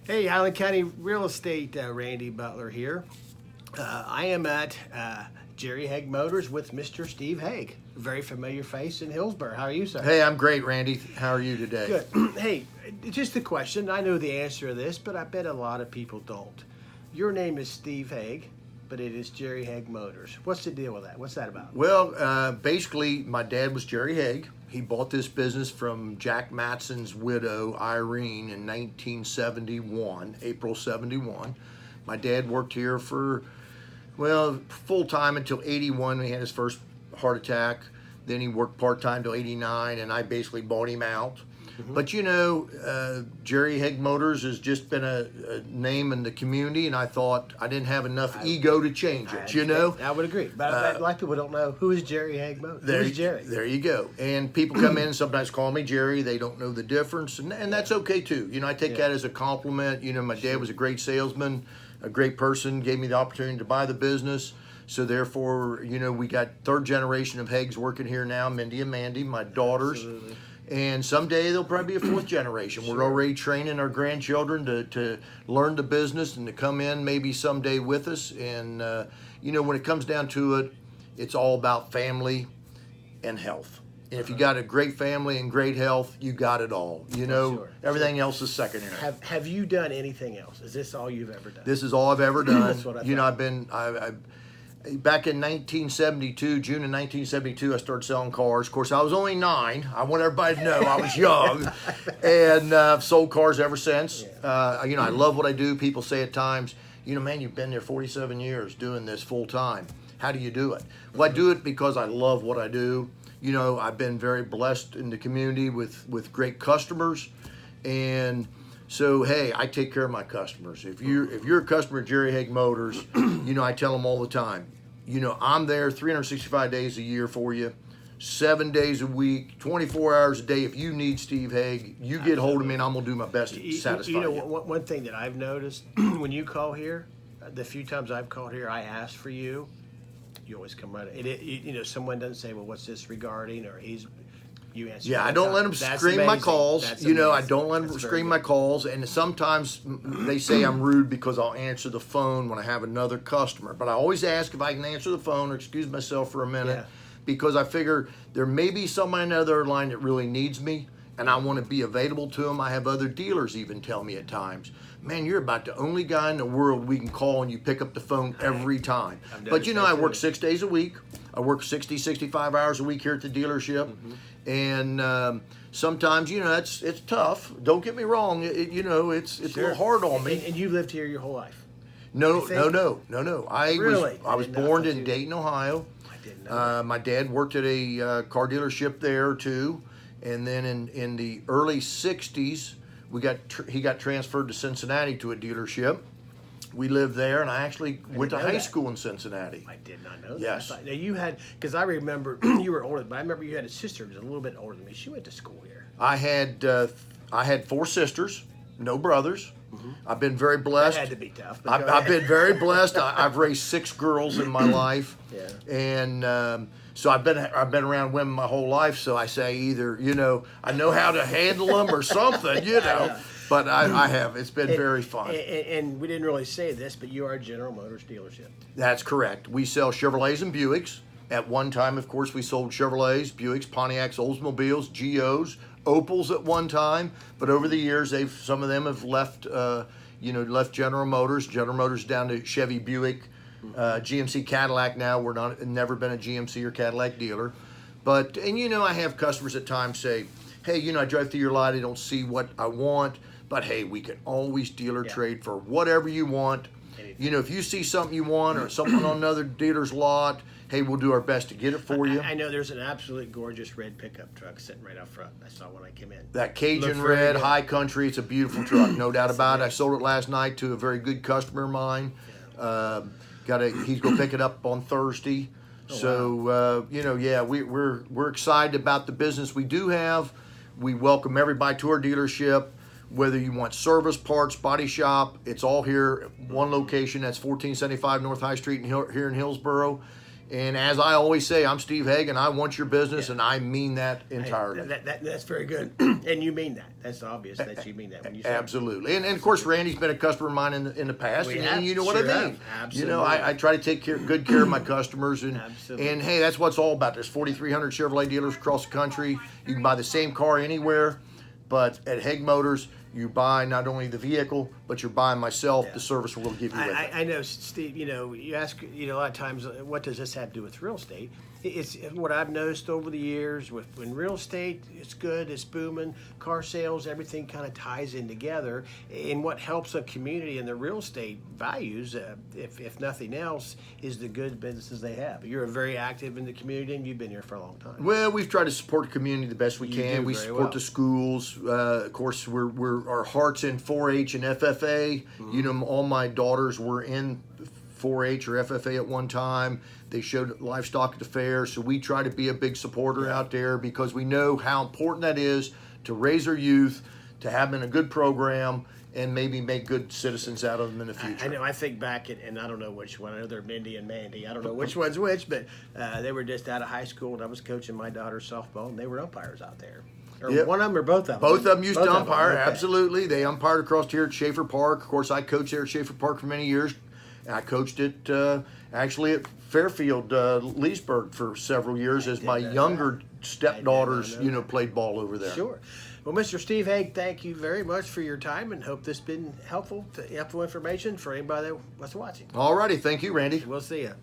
Hey, Highland County Real Estate, Randy Butler here. I am at Jerry Haag Motors with Mr. Steve Haag. Very familiar face in Hillsborough. How are you, sir? Hey, I'm great, Randy. How are you today? Good. Hey, just a question. I know the answer to this, but I bet a lot of people don't. Your name is Steve Haag, but it is Jerry Haag Motors. What's the deal with that? What's that about? Well, basically, my dad was Jerry Haag. He bought this business from Jack Matson's widow, Irene, in 1971, April 71. My dad worked here for, well, full-time until 81 when he had his first heart attack. Then he worked part-time till 89, and I basically bought him out. But you know, Jerry Haag Motors has just been a name in the community, and I thought I didn't have enough ego to change it, you know? I would agree. But a lot of people don't know who is Jerry Haag Motors. Who is Jerry? There you go. And people come in and sometimes call me Jerry. They don't know the difference, and that's okay too. You know, I take that as a compliment. You know, my dad was a great salesman, a great person, gave me the opportunity to buy the business. So therefore, you know, we got third generation of Haags working here now, Mindy and Mandy, my daughters. Absolutely. And someday there'll probably be a fourth generation. We're already training our grandchildren to learn the business and to come in maybe someday with us. And, you know, when it comes down to it, it's all about family and health. And if you got a great family and great health, you got it all. You know, everything else is secondary. Have you done anything else? Is this all you've ever done? This is all I've ever done. That's what I thought. You know, back in 1972, June of 1972, I started selling cars. Of course, I was only 9. I want everybody to know I was young, and I've sold cars ever since. You know, I love what I do. People say at times, you know, man, you've been there 47 years doing this full time. How do you do it? Well, I do it because I love what I do. You know, I've been very blessed in the community with great customers, and so, hey, I take care of my customers. If you're a customer of Jerry Haag Motors, you know, I tell them all the time, you know, I'm there 365 days a year for you, 7 days a week, 24 hours a day. If you need Steve Haag, you get hold of me and I'm going to do my best to satisfy you. You know, one thing that I've noticed, when you call here, the few times I've called here, I ask for you. You always come right. You know, someone doesn't say, well, what's this regarding, or you answer. Yeah, I don't let them scream my calls. You know, I don't let them scream my calls. And sometimes they say I'm rude because I'll answer the phone when I have another customer. But I always ask if I can answer the phone or excuse myself for a minute because I figure there may be somebody on the other line that really needs me and I want to be available to them. I have other dealers even tell me at times, man, you're about the only guy in the world we can call and you pick up the phone every time. But you know, I work 6 days a week. I work 60, 65 hours a week here at the dealership. And sometimes, you know, it's tough. Don't get me wrong. You know, it's a little hard on me. And you lived here your whole life? No. Really? I was born in Dayton, Ohio. I didn't know. My dad worked at a car dealership there too. And then in the early 60s, he got transferred to Cincinnati to a dealership. We lived there, and I actually went to high school in Cincinnati. I did not know that. Yes. Now you had, because I remember you were older, but I remember you had a sister who was a little bit older than me. She went to school here. I had 4 sisters, no brothers. I've been very blessed. That had to be tough. I've been very blessed. I've raised 6 girls in my life. And so I've been around women my whole life. So I say either, you know, I know how to handle them or something, you know. But I have. It's been very fun. And we didn't really say this, but you are a General Motors dealership. That's correct. We sell Chevrolets and Buicks. At one time, of course, we sold Chevrolets, Buicks, Pontiacs, Oldsmobiles, GOs, Opals at one time. But over the years, some of them have left, left General Motors. General Motors down to Chevy, Buick, GMC, Cadillac. Now we're never been a GMC or Cadillac dealer. But you know, I have customers at times say, hey, you know, I drive through your lot, I don't see what I want. But hey, we can always dealer trade for whatever you want. You know, if you see something you want or something on another dealer's lot, hey, we'll do our best to get it for you. I know there's an absolute gorgeous red pickup truck sitting right out front. I saw when I came in. That Cajun red, high country, it's a beautiful truck, no doubt about it. I sold it last night to a very good customer of mine. He's going to pick it up on Thursday. You know, we're excited about the business we do have. We welcome everybody to our dealership. Whether you want service, parts, body shop, it's all here at one location. That's 1475 North High Street here in Hillsborough. And as I always say, I'm Steve Haag, and I want your business, and I mean that entirely. That's very good, and you mean that. That's obvious that you mean that when you say Absolutely. And of course, Randy's been a customer of mine in the past, and you know what I mean. Absolutely. You know, I try to take good care of my customers, and Absolutely. and hey, that's what it's all about. There's 4,300 Chevrolet dealers across the country. You can buy the same car anywhere, but at Haag Motors, you buy not only the vehicle, but you're buying myself. The service will give you with it. I know, Steve. You ask. A lot of times, what does this have to do with real estate? It's what I've noticed over the years. When real estate, it's good, it's booming. Car sales, everything kind of ties in together. And what helps a community and the real estate values, if nothing else, is the good businesses they have. You're very active in the community, and you've been here for a long time. Well, we've tried to support the community the best we can. We support the schools. Of course, we're our hearts in 4-H and FFA. You know, all my daughters were in 4-H or FFA at one time. They showed livestock at the fair, so we try to be a big supporter out there because we know how important that is to raise our youth, to have them in a good program, and maybe make good citizens out of them in the future. I know. I think back, and I don't know which one. I know they're Mindy and Mandy. I don't know which one's which, but they were just out of high school, and I was coaching my daughter's softball, and they were umpires out there. Or one of them or both of them? Both of them used to umpire, okay. Absolutely. They umpired across here at Schaefer Park. Of course, I coached there at Schaefer Park for many years. I coached it actually at Fairfield, Leesburg for several years as my younger stepdaughters, played ball over there. Sure. Well, Mr. Steve Haag, thank you very much for your time, and hope this has been helpful information for anybody that's watching. All righty. Thank you, Randy. We'll see you.